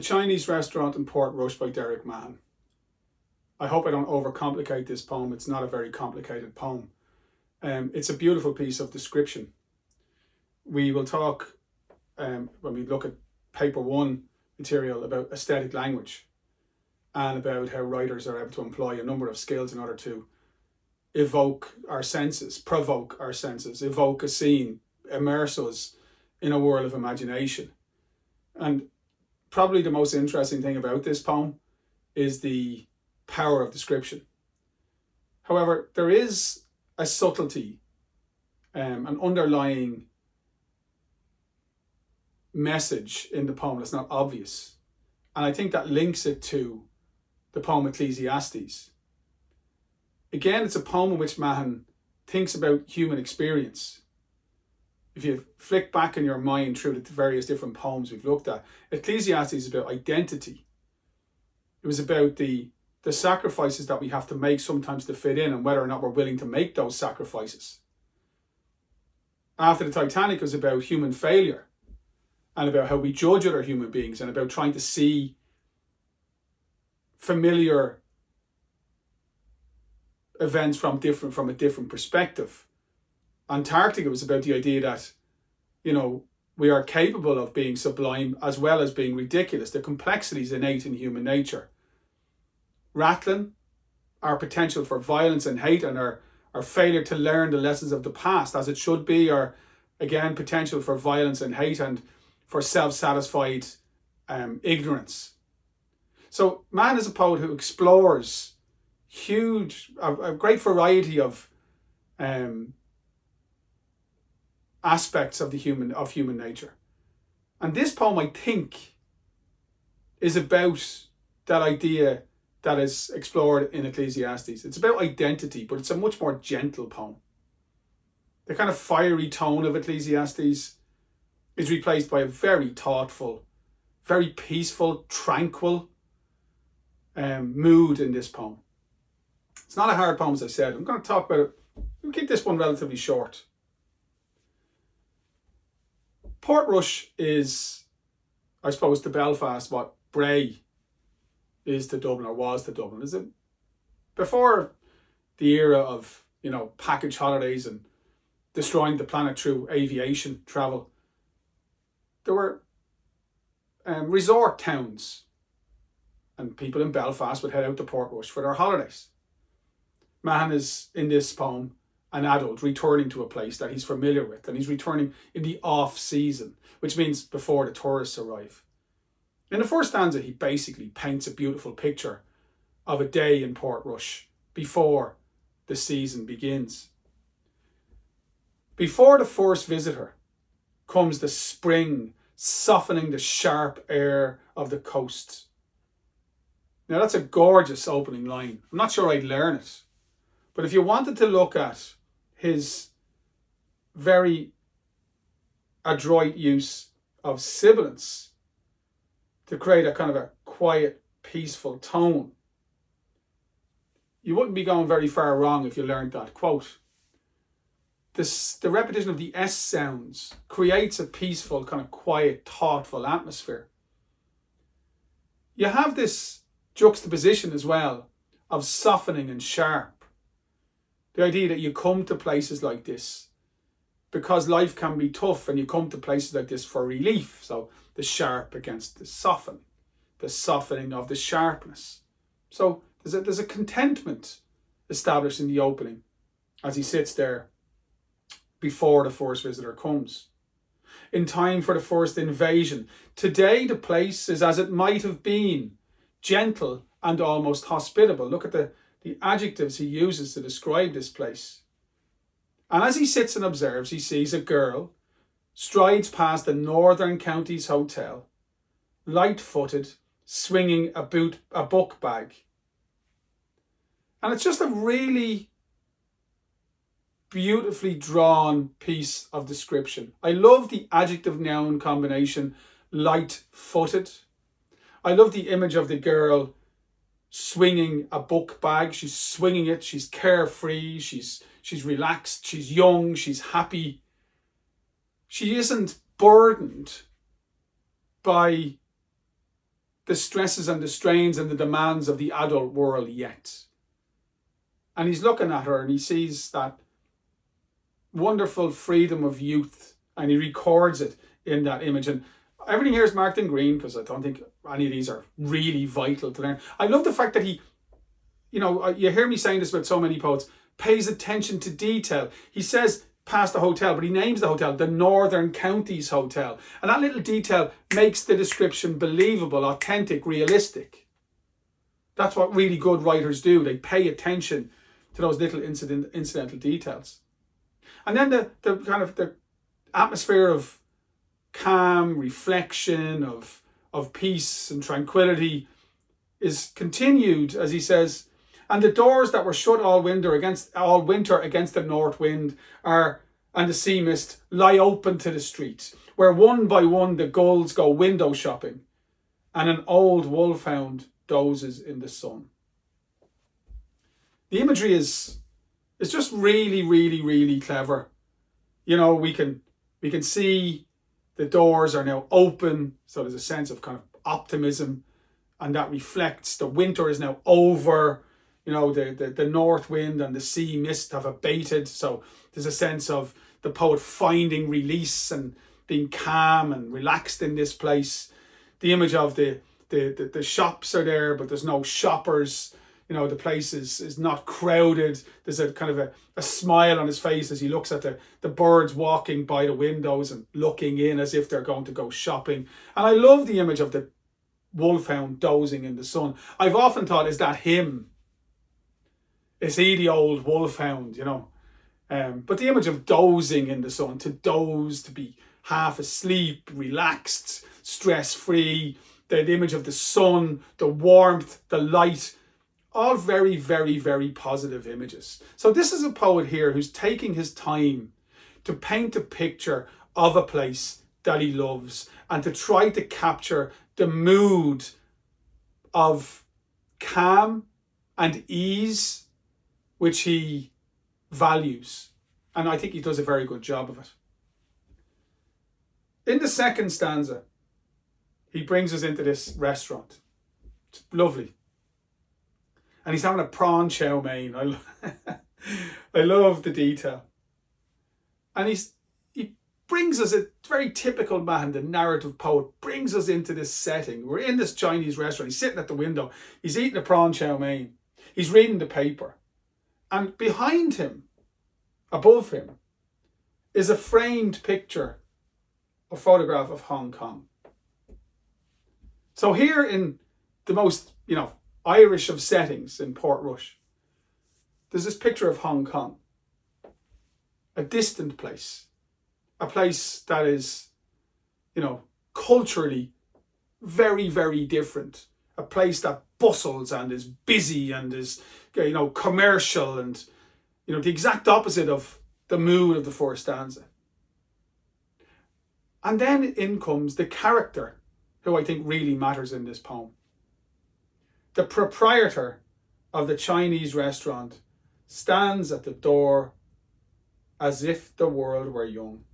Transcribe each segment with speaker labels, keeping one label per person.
Speaker 1: Chinese Restaurant in Portrush by Derek Mahon. I hope I don't overcomplicate this poem. It's not a very complicated poem. It's a beautiful piece of description. We will talk, when we look at paper 1 material, about aesthetic language and about how writers are able to employ a number of skills in order to evoke our senses, provoke our senses, evoke a scene, immerse us in a world of imagination. And probably the most interesting thing about this poem is the power of description. However, there is a subtlety, an underlying message in the poem that's not obvious. And I think that links it to the poem Ecclesiastes. Again, it's a poem in which Mahon thinks about human experience. If you flick back in your mind through the various different poems we've looked at, Ecclesiastes is about identity. It was about the sacrifices that we have to make sometimes to fit in and whether or not we're willing to make those sacrifices. After the Titanic, it was about human failure and about how we judge other human beings and about trying to see familiar events from a different perspective. Antarctica was about the idea that, we are capable of being sublime as well as being ridiculous. The complexity is innate in human nature. Rattlin, our potential for violence and hate and our failure to learn the lessons of the past as it should be, or again, potential for violence and hate and for self-satisfied ignorance. So Mahon is a poet who explores a great variety of aspects of human nature. And this poem, I think, is about that idea that is explored in Ecclesiastes. It's about identity, but it's a much more gentle poem. The kind of fiery tone of Ecclesiastes is replaced by a very thoughtful, very peaceful, tranquil mood in this poem. It's not a hard poem, as I said. I'm going to talk about it. We'll keep this one relatively short. Portrush is, I suppose, to Belfast what Bray is to Dublin, or was to Dublin. Is it before the era of package holidays and destroying the planet through aviation travel? There were resort towns, and people in Belfast would head out to Portrush for their holidays. Mahon is, in this poem, an adult returning to a place that he's familiar with, and he's returning in the off season, which means before the tourists arrive. In the first stanza, he basically paints a beautiful picture of a day in Portrush before the season begins. Before the first visitor comes the spring, softening the sharp air of the coast. Now that's a gorgeous opening line. I'm not sure I'd learn it, but if you wanted to look at his very adroit use of sibilance to create a kind of a quiet, peaceful tone, you wouldn't be going very far wrong if you learned that. Quote, the repetition of the S sounds creates a peaceful, kind of quiet, thoughtful atmosphere. You have this juxtaposition as well of softening and sharp. The idea that you come to places like this because life can be tough, and you come to places like this for relief. So the sharp against the softening of the sharpness. So there's a contentment established in the opening as he sits there before the first visitor comes. In time for the first invasion. Today the place is as it might have been, gentle and almost hospitable. Look at the adjectives he uses to describe this place. And as he sits and observes, he sees a girl strides past the Northern Counties Hotel, light-footed, swinging a book bag. And it's just a really beautifully drawn piece of description. I love the adjective-noun combination, light-footed. I love the image of the girl swinging a book bag. She's swinging it. She's carefree. She's relaxed. She's young. She's happy. She isn't burdened by the stresses and the strains and the demands of the adult world yet. And he's looking at her and he sees that wonderful freedom of youth, and he records it in that image. And everything here is marked in green because I don't think any of these are really vital to learn. I love the fact that he, you hear me saying this about so many poets, pays attention to detail. He says past the hotel, but he names the hotel the Northern Counties Hotel. And that little detail makes the description believable, authentic, realistic. That's what really good writers do. They pay attention to those little incidental details. And then the kind of the atmosphere of calm, reflection, of peace and tranquility is continued, as he says, and the doors that were shut all winter against the north wind and the sea mist lie open to the street, where one by one the gulls go window shopping, and an old wolfhound dozes in the sun. The imagery is just really, really, really clever. We can see the doors are now open, so there's a sense of kind of optimism, and that reflects the winter is now over. The north wind and the sea mist have abated, so there's a sense of the poet finding release and being calm and relaxed in this place. The image of the shops are there, but there's no shoppers. The place is not crowded. There's a kind of a smile on his face as he looks at the birds walking by the windows and looking in as if they're going to go shopping. And I love the image of the wolfhound dozing in the sun. I've often thought, is that him? Is he the old wolfhound, But the image of dozing in the sun, to doze, to be half asleep, relaxed, stress-free, the image of the sun, the warmth, the light, all very, very, very positive images. So this is a poet here who's taking his time to paint a picture of a place that he loves and to try to capture the mood of calm and ease which he values. And I think he does a very good job of it. In the second stanza, he brings us into this restaurant. It's lovely. And he's having a prawn chow mein. I love the detail. And he brings us, a very typical Mahon, the narrative poet, brings us into this setting. We're in this Chinese restaurant. He's sitting at the window. He's eating a prawn chow mein. He's reading the paper. And behind him, above him, is a framed picture, a photograph of Hong Kong. So here in the most, Irish of settings in Portrush, there's this picture of Hong Kong, a distant place, a place that is, culturally very, very different, a place that bustles and is busy and is, commercial and, the exact opposite of the mood of the first stanza. And then in comes the character who I think really matters in this poem. The proprietor of the Chinese restaurant stands at the door as if the world were young.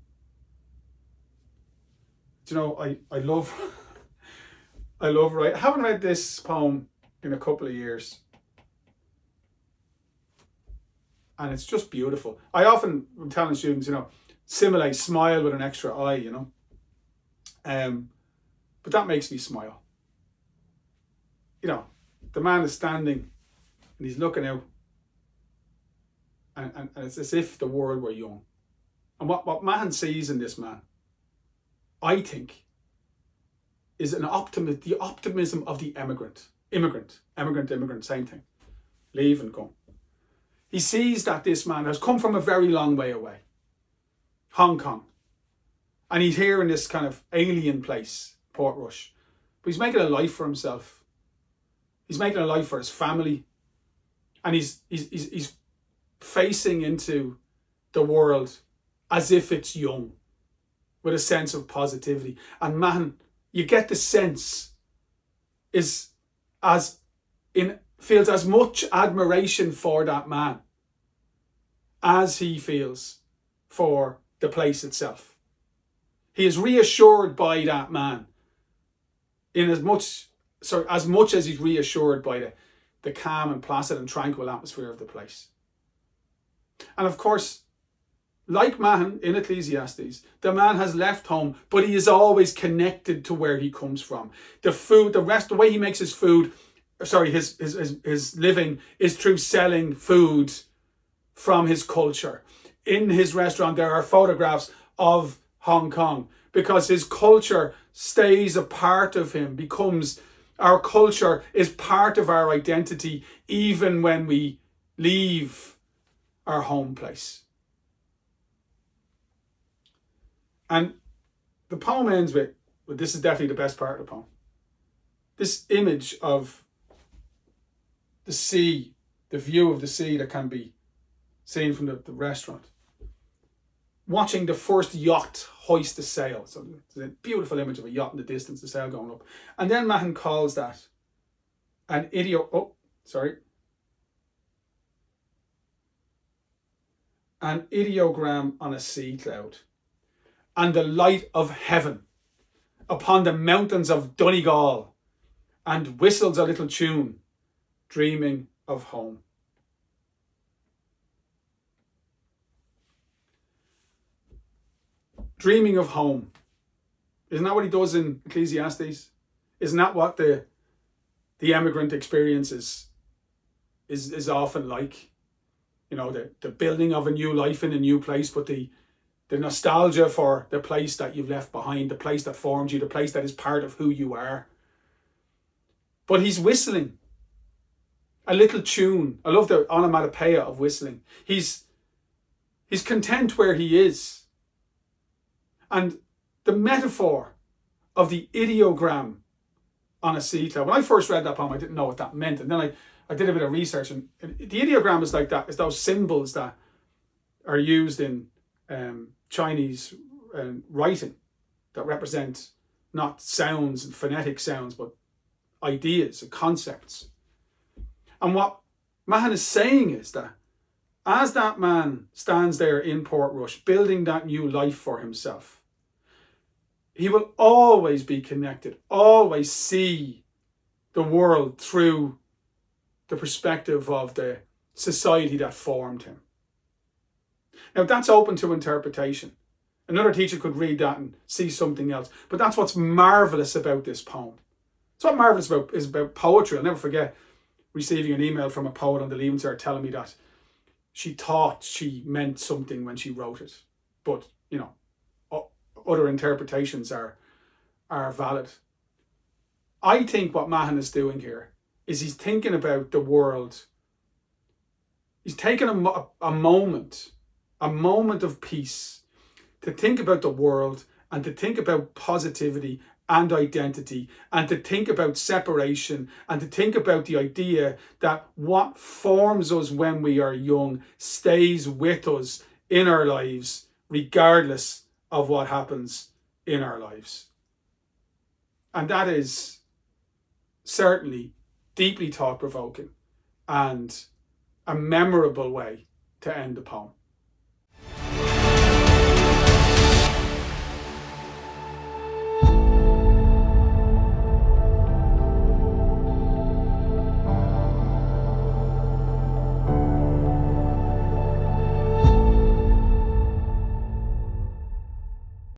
Speaker 1: I love I haven't read this poem in a couple of years. And it's just beautiful. I often am telling students, simulate smile with an extra eye, but that makes me smile. The man is standing and he's looking out, and it's as if the world were young. And what Mahon sees in this man, I think, is the optimism of the immigrant, same thing. Leave and come. He sees that this man has come from a very long way away, Hong Kong, and he's here in this kind of alien place, Portrush, but he's making a life for himself. He's making a life for his family, and he's facing into the world as if it's young, with a sense of positivity. And man, you get the sense feels as much admiration for that man as he feels for the place itself. He is reassured by that man in as much as much as he's reassured by the calm and placid and tranquil atmosphere of the place. And of course, like Mahon in Ecclesiastes, the man has left home, but he is always connected to where he comes from. The food, the way he makes his food, his living is through selling food from his culture. In his restaurant, there are photographs of Hong Kong because his culture stays a part of him, our culture is part of our identity, even when we leave our home place. And the poem ends with this is definitely the best part of the poem. This image of the sea, the view of the sea that can be seen from the restaurant. Watching the first yacht hoist the sail. So it's a beautiful image of a yacht in the distance, the sail going up. And then Mahon calls that an ideogram on a sea cloud, and the light of heaven upon the mountains of Donegal, and whistles a little tune, dreaming of home. Dreaming of home. Isn't that what he does in Ecclesiastes? Isn't that what the emigrant experience is often like? You know, the building of a new life in a new place, but the nostalgia for the place that you've left behind, the place that formed you, the place that is part of who you are. But he's whistling a little tune. I love the onomatopoeia of whistling. He's content where he is. And the metaphor of the ideogram on a sea cloud. When I first read that poem, I didn't know what that meant. And then I did a bit of research, and the ideogram is like that. It's those symbols that are used in Chinese writing that represent not sounds and phonetic sounds, but ideas and concepts. And what Mahon is saying is that as that man stands there in Portrush, building that new life for himself, he will always be connected, always see the world through the perspective of the society that formed him. Now, that's open to interpretation. Another teacher could read that and see something else. But that's what's marvellous about this poem. It's what marvellous is about poetry. I'll never forget receiving an email from a poet on the Leaving Cert telling me that she thought she meant something when she wrote it. But, you know, other interpretations are valid. I think what Mahon is doing here is he's thinking about the world. He's taking a moment of peace to think about the world and to think about positivity and identity and to think about separation and to think about the idea that what forms us when we are young stays with us in our lives regardless of what happens in our lives. And that is certainly deeply thought-provoking and a memorable way to end the poem.